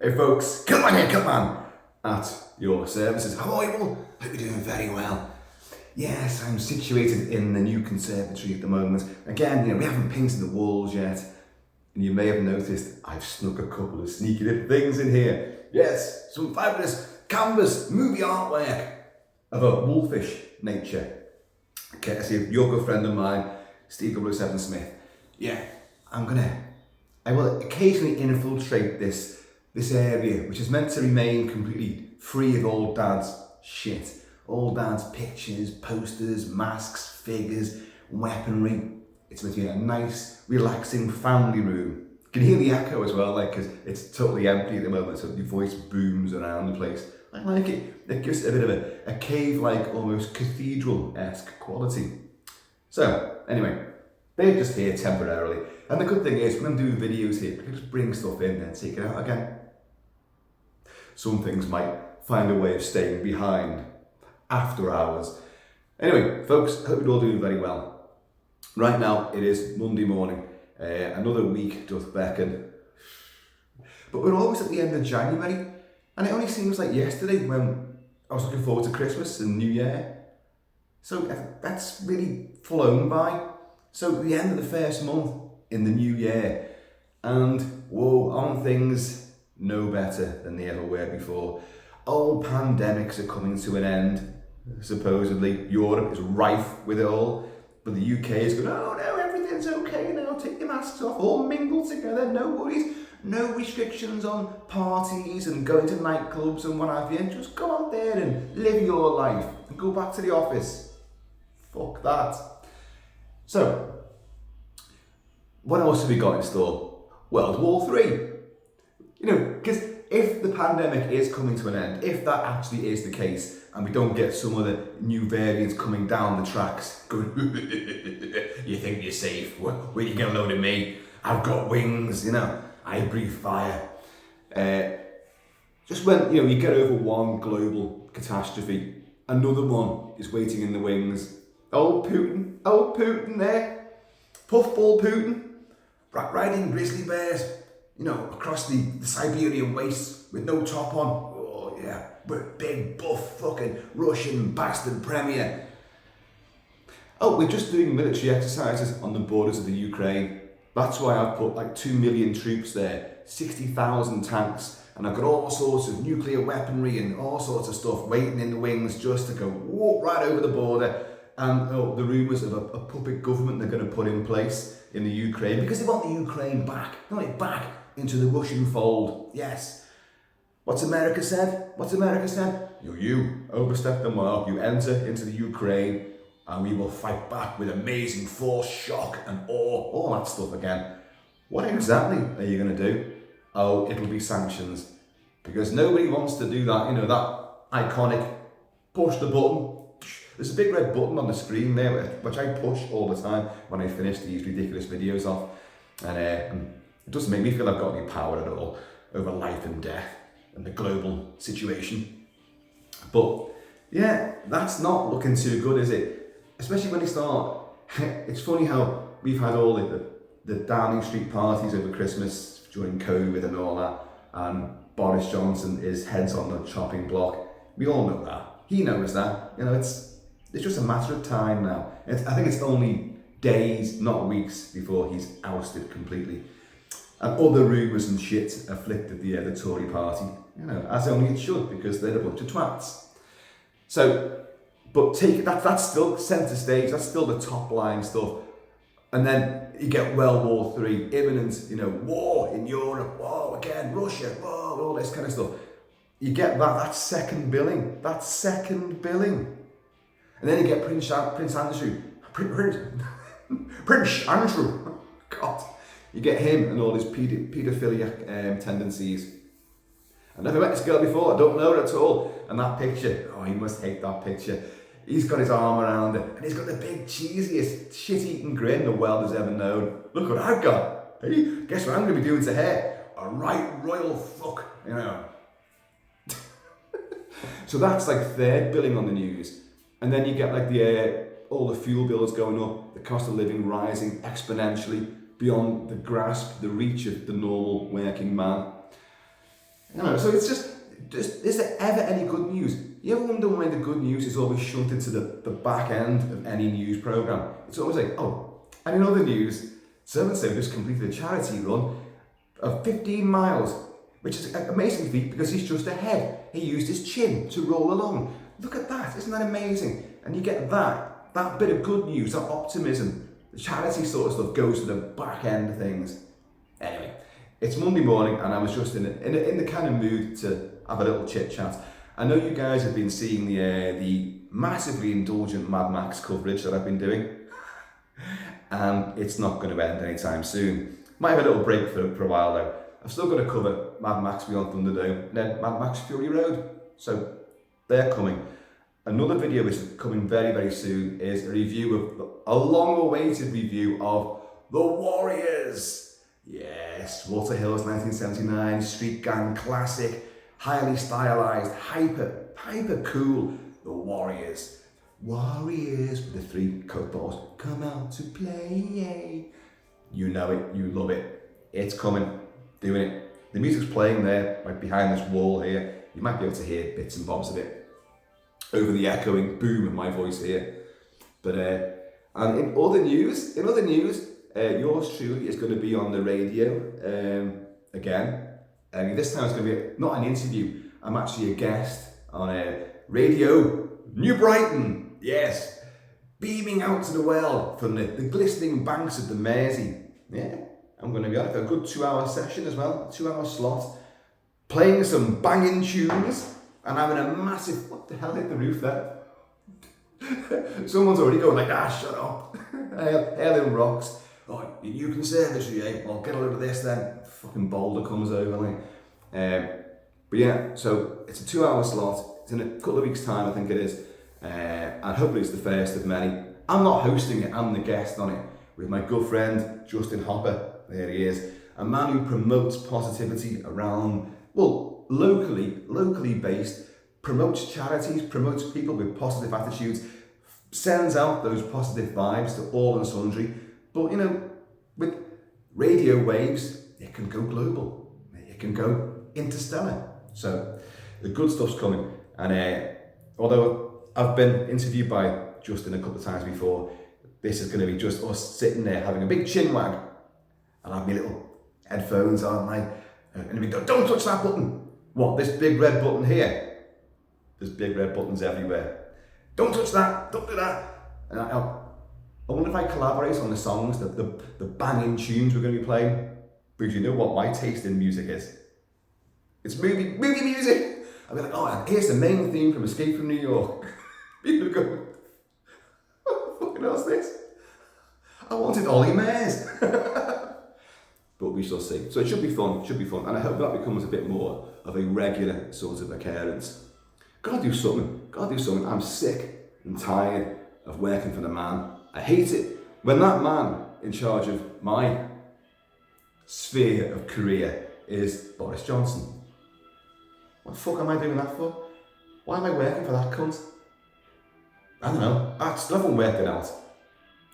Hey folks, come on here, come on! At your services. How are you all? Hope you're doing very well. Yes, I'm situated in the new conservatory at the moment. Again, we haven't painted the walls yet. And you may have noticed I've snuck a couple of sneaky little things in here. Yes, some fabulous canvas movie artwork of a wolfish nature. Courtesy of your good friend of mine, Steve W7 Smith. Yeah, I will occasionally infiltrate this area, which is meant to remain completely free of old dad's shit. Old dad's pictures, posters, masks, figures, weaponry. It's meant to be a nice, relaxing family room. You can hear the echo as well, because it's totally empty at the moment, so your voice booms around the place. I like it. It gives it a bit of a cave-like, almost cathedral-esque quality. So, anyway, they're just here temporarily. And the good thing is, when I'm doing videos here, I can just bring stuff in and take it out again. Some things might find a way of staying behind after hours. Anyway, folks, hope you're all doing very well. Right now, it is Monday morning. Another week doth beckon. But we're always at the end of January, and it only seems like yesterday when I was looking forward to Christmas and New Year. So that's really flown by. So the end of the first month in the new year, and whoa, aren't things no better than they ever were before? All pandemics are coming to an end. Supposedly, Europe is rife with it all, but the UK is going, oh no, everything's okay now, take your masks off, all mingle together, no worries, no restrictions on parties and going to nightclubs and what have you, just go out there and live your life and go back to the office. Fuck that. So, what else have we got in store? World War III. Because if the pandemic is coming to an end, if that actually is the case, and we don't get some of the new variants coming down the tracks, going, you think you're safe? Where you get a load of me? I've got wings, I breathe fire. Just when, you get over one global catastrophe, another one is waiting in the wings. Old Putin there, puffball Putin, riding grizzly bears, across the Siberian wastes with no top on. Oh yeah, big buff fucking Russian bastard premier. Oh, we're just doing military exercises on the borders of the Ukraine. That's why I've put like 2 million troops there, 60,000 tanks, and I've got all sorts of nuclear weaponry and all sorts of stuff waiting in the wings just to go walk right over the border. And the rumours of a puppet government they're going to put in place in the Ukraine, because they want the Ukraine back, back into the Russian fold. Yes. What's America said? You overstep the mark, you enter into the Ukraine, and we will fight back with amazing force, shock, and awe, all that stuff again. What exactly are you going to do? Oh, it'll be sanctions. Because nobody wants to do that, that iconic push the button. There's a big red button on the screen there, which I push all the time when I finish these ridiculous videos off. And it doesn't make me feel I've got any power at all over life and death and the global situation. But yeah, that's not looking too good, is it? Especially when they start, it's funny how we've had all the Downing Street parties over Christmas during COVID and all that, and Boris Johnson is heads on the chopping block. We all know that. He knows that. It's just a matter of time now. I think it's only days, not weeks, before he's ousted completely. And other rumours and shit afflicted the Tory party, as only it should, because they're a bunch of twats. So, but that's still centre stage, that's still the top line stuff. And then you get World War III, imminent, war in Europe, war again, Russia, war, all this kind of stuff. You get that's second billing. And then you get Prince Andrew. Prince Andrew. God. You get him and all his paedophilic tendencies. I've never met this girl before, I don't know her at all. And that picture, he must hate that picture. He's got his arm around her, and he's got the big, cheesiest, shit-eating grin the world has ever known. Look what I've got. Hey, guess what I'm going to be doing to her? A right royal fuck, So that's like third billing on the news. And then you get like all the fuel bills going up, the cost of living rising exponentially beyond the grasp, the reach of the normal working man. So it's just, is there ever any good news? You ever wonder why the good news is always shunted to the back end of any news programme? It's always like, oh, and in other news, so-and-so just completed a charity run of 15 miles, which is an amazing feat because he's just ahead. He used his chin to roll along. Look at that, isn't that amazing? And you get that bit of good news, that optimism. The charity sort of stuff goes to the back end of things. Anyway, it's Monday morning and I was just in the kind of mood to have a little chit chat. I know you guys have been seeing the massively indulgent Mad Max coverage that I've been doing, and it's not going to end anytime soon. Might have a little break for a while though. I've still got to cover Mad Max Beyond Thunderdome and then Mad Max Fury Road. So they're coming. Another video which is coming very, very soon is a long-awaited review of The Warriors. Yes, Walter Hill's 1979 street gang classic, highly stylized, hyper cool. The Warriors. Warriors with the 3 Coke bottles come out to play. You know it, you love it. It's coming, doing it. The music's playing there, right behind this wall here. You might be able to hear bits and bobs of it over the echoing boom of my voice here. But and in other news, yours truly is going to be on the radio again. This time it's going to be not an interview. I'm actually a guest on Radio New Brighton. Yes, beaming out to the world from the glistening banks of the Mersey. Yeah, I'm going to be on it for a good 2-hour session as well, 2-hour slot, playing some banging tunes and having a massive, what the hell hit the roof there? Someone's already going like, shut up. Hailing rocks. Oh, your new conservatory, eh? Well, get a load of this then. Fucking boulder comes over, like. But yeah, so it's a 2-hour slot. It's in a couple of weeks' time, I think it is. And hopefully it's the first of many. I'm not hosting it, I'm the guest on it with my good friend Justin Hopper. There he is. A man who promotes positivity around, well, locally based, promotes charities, promotes people with positive attitudes, sends out those positive vibes to all and sundry. But with radio waves, it can go global. It can go interstellar. So the good stuff's coming. And although I've been interviewed by Justin a couple of times before, this is going to be just us sitting there having a big chin wag. I'll have my little headphones on, and we go, don't touch that button. What, this big red button here? There's big red buttons everywhere. Don't touch that, don't do that. And I wonder if I collaborate on the songs, the banging tunes we're going to be playing. Because you know what my taste in music is? It's movie music. I'll be like, oh, here's the main theme from Escape from New York. People go, what the fucking hell's this? I wanted Ollie Mayers. But we shall see. So it should be fun, and I hope that becomes a bit more of a regular sort of occurrence. Gotta do something. I'm sick and tired of working for the man. I hate it when that man in charge of my sphere of career is Boris Johnson. What the fuck am I doing that for? Why am I working for that cunt? I don't know. I still haven't worked it out.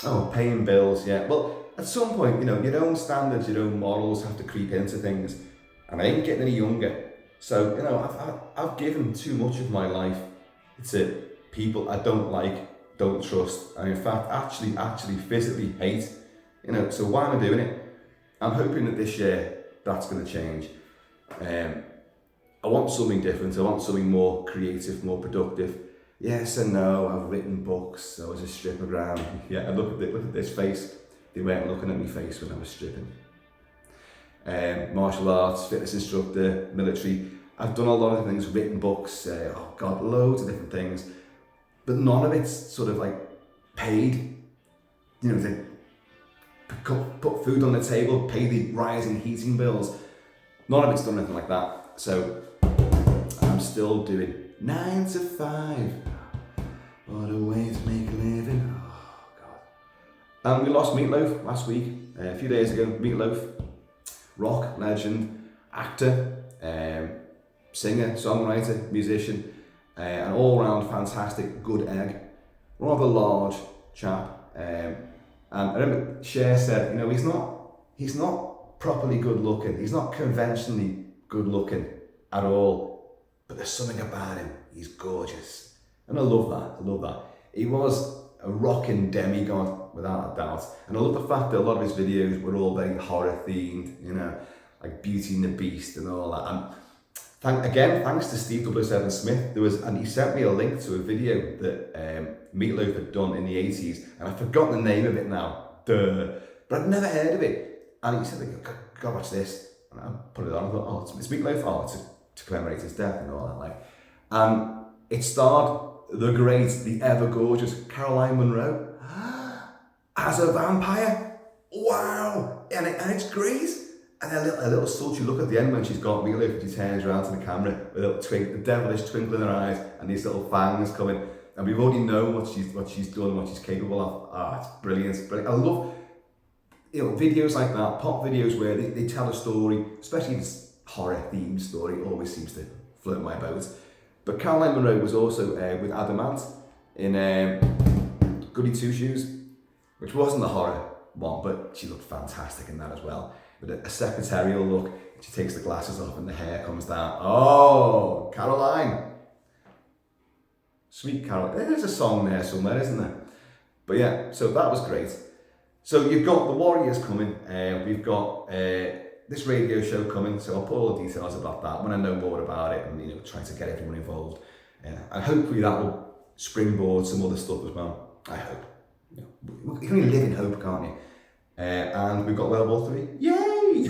Oh, paying bills, yeah. Well, at some point, your own standards, your own morals have to creep into things. And I ain't getting any younger. So, I've given too much of my life to people I don't like, don't trust, and in fact, actually physically hate. So why am I doing it? I'm hoping that this year, that's going to change. I want something different. I want something more creative, more productive. Yes and no, I've written books. I was a strippogram. Yeah, look at this face. They weren't looking at my face when I was stripping. Martial arts, fitness instructor, military. I've done a lot of things, written books, loads of different things. But none of it's sort of like paid, to put food on the table, pay the rising heating bills. None of it's done anything like that. So I'm still doing 9 to 5. What a way to make a living. Oh, God. And we lost Meatloaf last week, a few days ago. Meatloaf, rock legend, actor, singer, songwriter, musician, an all-round fantastic good egg. Rather large chap. And I remember Cher said, he's not properly good looking. He's not conventionally good looking at all, but there's something about him. He's gorgeous. And I love that. He was a rocking demigod, without a doubt. And I love the fact that a lot of his videos were all very horror themed, you know, like Beauty and the Beast and all that. And thanks to Steve 007 Smith, and he sent me a link to a video that Meatloaf had done in the 80s, and I've forgotten the name of it now, but I'd never heard of it. And he said, go watch this. And I put it on, I thought, oh, it's Meatloaf, to commemorate his death and all that. Like, it starred the great, the ever gorgeous Caroline Munro as a vampire. Wow! And it's great. And a little sultry look at the end when she's got Meatloaf and she turns around to the camera with a little the devilish twinkle in her eyes and these little fangs coming. And we've already known what she's done, what she's capable of. It's brilliant. I love, videos like that, pop videos where they tell a story, especially this horror themed story, always seems to float my boat. But Caroline Munro was also with Adam Ant in Goody Two Shoes, which wasn't the horror one, but she looked fantastic in that as well. With a secretarial look, she takes the glasses off and the hair comes down. Oh, Caroline. Sweet Caroline. There's a song there somewhere, isn't there? But yeah, so that was great. So you've got the Warriors coming. We've got this radio show coming, so I'll put all the details about that when I know more about it and try to get everyone involved. And hopefully that will springboard some other stuff as well. I hope. You can only live in hope, can't you? And we've got World War 3. Yay!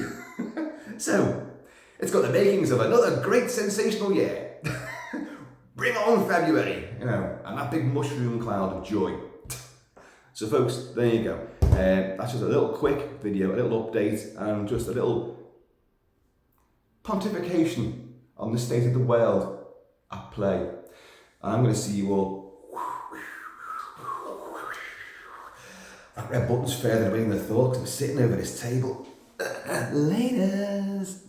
So, it's got the makings of another great sensational year. Bring on February, and that big mushroom cloud of joy. So folks, there you go. That's just a little quick video, a little update, and just a little pontification on the state of the world at play. And I'm going to see you all. That red button's further away than I thought because I'm sitting over this table. Laters.